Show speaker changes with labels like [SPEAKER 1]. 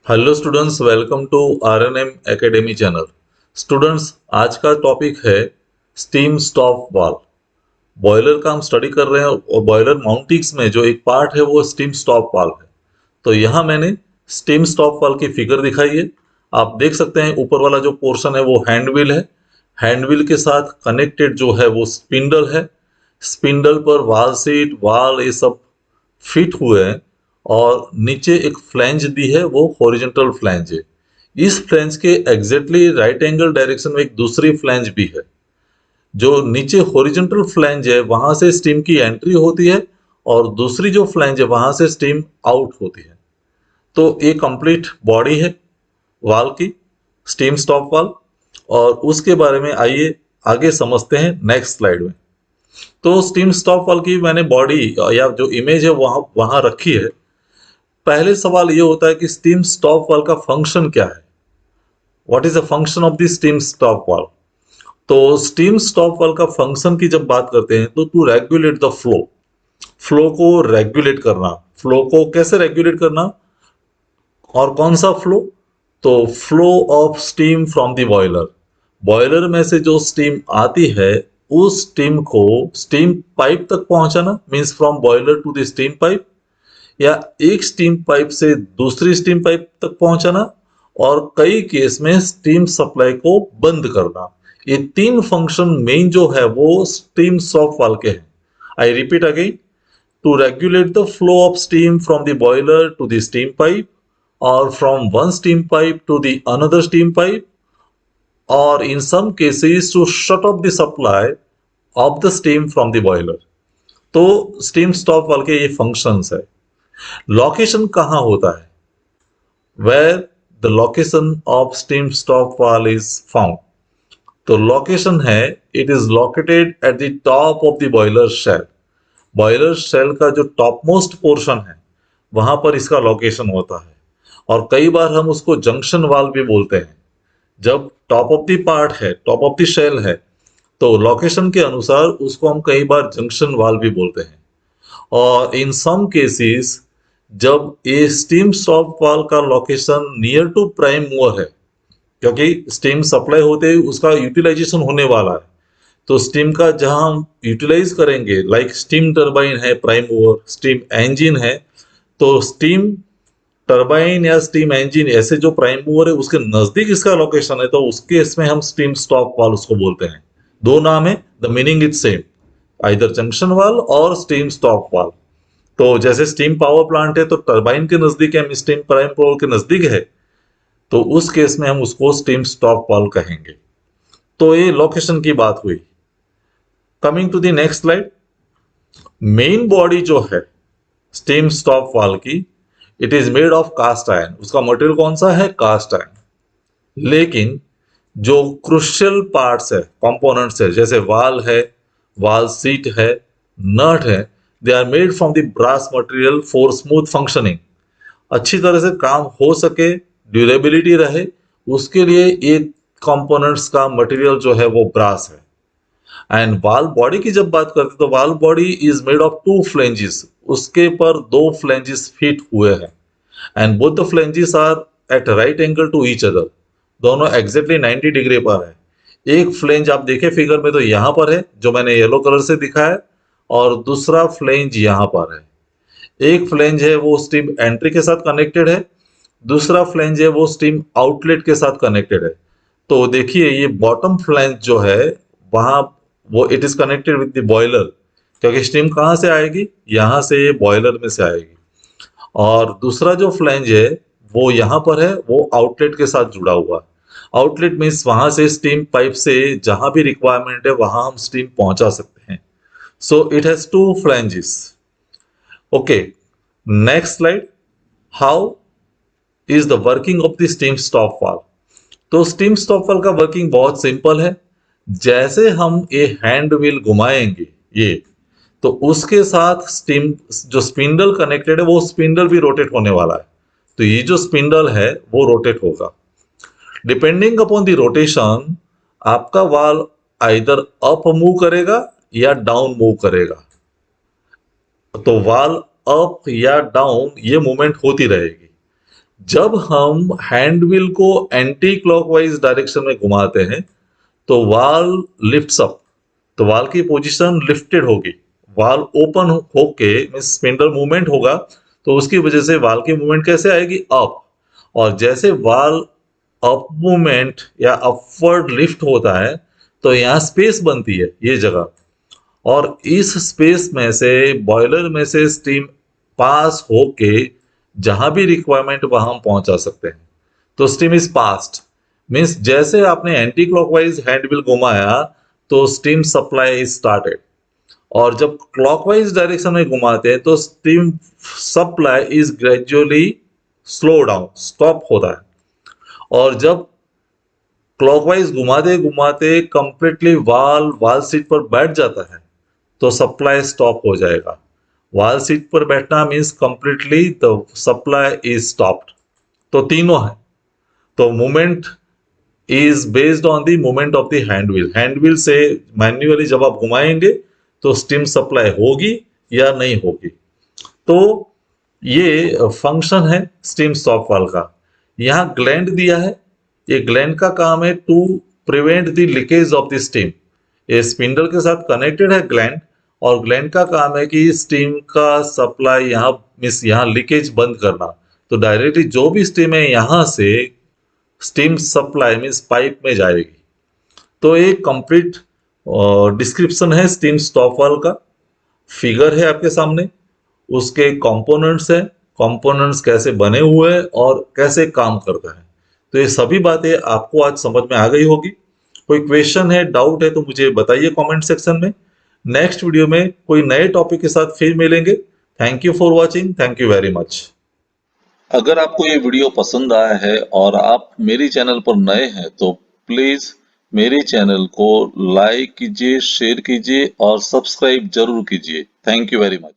[SPEAKER 1] Hello students, welcome to RNM academy channel. Students, आज का topic है स्टीम स्टॉप वाल्व। बॉयलर का हम स्टडी कर रहे हैं और बॉयलर माउंटिंग्स में जो एक पार्ट है वो स्टीम स्टॉप वाल्व है। तो यहाँ मैंने स्टीम स्टॉप वाल्व की फिगर दिखाई है। आप देख सकते हैं ऊपर वाला जो पोर्शन है वो हैंड व्हील है। हैंड व्हील के साथ कनेक्टेड जो है वो स्पिंडल है। स्पिंडल पर वाल सीट वाल ये सब फिट हुए हैं और नीचे एक फ्लैंज दी है, वो हॉरिजॉन्टल फ्लैंज है। इस फ्लैंज के एग्जैक्टली राइट एंगल डायरेक्शन में एक दूसरी फ्लैंज भी है। जो नीचे हॉरिजॉन्टल फ्लैंज है वहां से स्टीम की एंट्री होती है और दूसरी जो फ्लैंज है वहां से स्टीम आउट होती है। तो ये कंप्लीट बॉडी है वाल की, स्टीम स्टॉप वाल। और उसके बारे में आइए आगे समझते हैं नेक्स्ट स्लाइड में। तो स्टीम स्टॉप वाल की मैंने बॉडी या जो इमेज है वहां वहां रखी है। पहले सवाल ये होता है कि स्टीम स्टॉप वाल्व का फंक्शन क्या है। What is the function of the steam stop valve. तो स्टीम स्टॉप वाल्व का फंक्शन की जब बात करते हैं तो to regulate the flow, flow को रेगुलेट करना। फ्लो को कैसे रेगुलेट करना और कौन सा फ्लो? तो flow of steam from the boiler. Boiler में से जो स्टीम आती है उस स्टीम को स्टीम पाइप तक पहुंचाना, means from boiler to the steam pipe, या एक स्टीम पाइप से दूसरी स्टीम पाइप तक पहुंचाना, और कई केस में स्टीम सप्लाई को बंद करना। ये तीन फंक्शन मेन जो है वो स्टीम स्टॉप वाल्व के हैं। I repeat again, to regulate the flow of steam from the boiler to the steam pipe, or from one steam pipe to the another steam pipe, or in some cases to shut off the supply of the steam from the boiler। तो steam stop valve के ये functions है। Location कहाँ होता है? Where the location of steam stop valve is found. तो location है, it is located at the top of the boiler shell. Boiler shell का जो टॉप मोस्ट पोर्शन है वहां पर इसका लोकेशन होता है। और कई बार हम उसको जंक्शन वाल्व भी बोलते हैं। जब टॉप ऑफ द पार्ट है, टॉप ऑफ द शेल है, तो लोकेशन के अनुसार उसको हम कई बार जंक्शन वाल्व भी बोलते हैं। और इन सम केसेस जब ये स्टीम स्टॉप वाल्व का location near to prime mover है, क्योंकि स्टीम सप्लाई होते ही उसका यूटिलाइजेशन होने वाला है, तो स्टीम का जहां हम यूटिलाइज करेंगे, लाइक स्टीम टरबाइन है प्राइम मूवर, स्टीम इंजन है, तो स्टीम टरबाइन या स्टीम इंजन ऐसे जो प्राइम मूवर है उसके नजदीक इसका लोकेशन है, तो उसके इसमें हम स्टीम स्टॉप वाल्व उसको बोलते हैं। दो नाम है, the meaning is same, either junction valve और स्टीम स्टॉप वाल्व। तो जैसे स्टीम पावर प्लांट है तो टरबाइन के नजदीक है, स्टीम प्राइम मूवर के नजदीक है, तो उस केस में हम उसको स्टीम स्टॉप वाल्व कहेंगे। तो ये लोकेशन की बात हुई। Coming to the next slide. Main body जो है स्टीम स्टॉप वाल्व की, it is made of cast iron. उसका मटेरियल कौन सा है? Cast iron. लेकिन जो क्रुशियल पार्ट्स है, कंपोनेंट्स है, जैसे वाल है, वाल सीट है, नट है, they are made from the brass material for smooth functioning. अच्छी तरह से काम हो सके, ड्यूरेबिलिटी रहे, उसके लिए ये कंपोनेंट्स का मटेरियल जो है वो ब्रास है। एंड वाल बॉडी की जब बात करते हैं तो valve body is made of two flanges. उसके पर दो फ्लेंजेस फिट हुए हैं and both the flanges are at right angle to each other. दोनों एग्जैक्टली 90 डिग्री पर है। एक फ्लेंज आप देखें फिगर में तो यहाँ पर है जो मैंने येलो कलर से दिखाया, और दूसरा फ्लेंज यहाँ पर है। एक फ्लेंज है वो स्टीम एंट्री के साथ कनेक्टेड है, दूसरा फ्लेंज है वो स्टीम आउटलेट के साथ कनेक्टेड है। तो देखिए ये बॉटम फ्लेंज जो है वहां, वो it is connected with the boiler, क्योंकि स्टीम कहाँ से आएगी? यहाँ से, बॉयलर में से आएगी। और दूसरा जो फ्लेंज है वो यहाँ पर है, वो आउटलेट के साथ जुड़ा हुआ है। आउटलेट मीन्स वहां से स्टीम पाइप से जहां भी रिक्वायरमेंट है वहां हम स्टीम पहुंचा सकते हैं। So it has two flanges. Okay, next slide. How is the working of the steam stop valve. तो स्टीम स्टॉप वाल्व का वर्किंग बहुत सिंपल है। जैसे हम ये हैंड व्हील घुमाएंगे ये, तो उसके साथ स्टीम जो स्पिंडल कनेक्टेड है वो स्पिंडल भी रोटेट होने वाला है। तो ये जो स्पिंडल है वो रोटेट होगा। डिपेंडिंग अपॉन द रोटेशन आपका वाल्व आइदर अप मूव करेगा या डाउन मूव करेगा। तो वाल्व अप या डाउन ये मूवमेंट होती रहेगी। जब हम हैंड व्हील को एंटी क्लॉकवाइज डायरेक्शन में घुमाते हैं तो वाल लिफ्ट्स अप, तो वाल की पोजीशन लिफ्टेड होगी, वाल ओपन होके मीन्स स्पिंडल मूवमेंट होगा, तो उसकी वजह से वाल की मूवमेंट कैसे आएगी, अप। और जैसे वाल अप मूवमेंट या अपवर्ड लिफ्ट होता है तो यहाँ स्पेस बनती है ये जगह, और इस स्पेस में से बॉयलर में से स्टीम पास होके जहां भी रिक्वायरमेंट वहां हम पहुंचा सकते हैं। तो स्टीम इज पास्ट मीन्स जैसे आपने एंटी क्लॉकवाइज हैंड व्हील घुमाया तो स्टीम सप्लाई इज स्टार्टेड, और जब क्लॉकवाइज डायरेक्शन में घुमाते हैं तो steam supply is gradually slow down, stop होता है। और जब क्लॉकवाइज घुमाते घुमाते कंप्लीटली वाल वाल सीट पर बैठ जाता है तो सप्लाई स्टॉप हो जाएगा। वाल सीट पर बैठना means completely the supply is stopped. तो तीनों है। तो movement is based on the movement of the hand wheel, hand wheel से मैन्युअली जब आप घुमाएंगे तो स्टीम सप्लाई होगी या नहीं होगी। तो ये फंक्शन है स्टीम स्टॉप वाल्व का। यहाँ ग्लैंड दिया है, ये ग्लैंड का काम है to prevent the leakage of the steam. ये स्पिंडल के साथ कनेक्टेड है ग्लैंड, और ग्लैंड का काम है कि स्टीम का सप्लाई यहाँ मिस यहाँ लीकेज बंद करना। तो डायरेक्टली जो भी स्टीम है यहाँ से स्टीम सप्लाई मीन्स पाइप में जाएगी। तो एक कंप्लीट डिस्क्रिप्शन है स्टीम स्टॉप वाल्व का, फिगर है आपके सामने, उसके कंपोनेंट्स हैं, कंपोनेंट्स कैसे बने हुए हैं और कैसे काम करता है। तो ये सभी बातें आपको आज समझ में आ गई होगी। कोई क्वेश्चन है, डाउट है तो मुझे बताइए कमेंट सेक्शन में। नेक्स्ट वीडियो में कोई नए टॉपिक के साथ फिर मिलेंगे। Thank you for watching, thank you very much. अगर आपको ये वीडियो पसंद आया है और आप मेरी चैनल पर नए हैं तो प्लीज मेरे चैनल को लाइक कीजिए, शेयर कीजिए और सब्सक्राइब जरूर कीजिए। Thank you very much.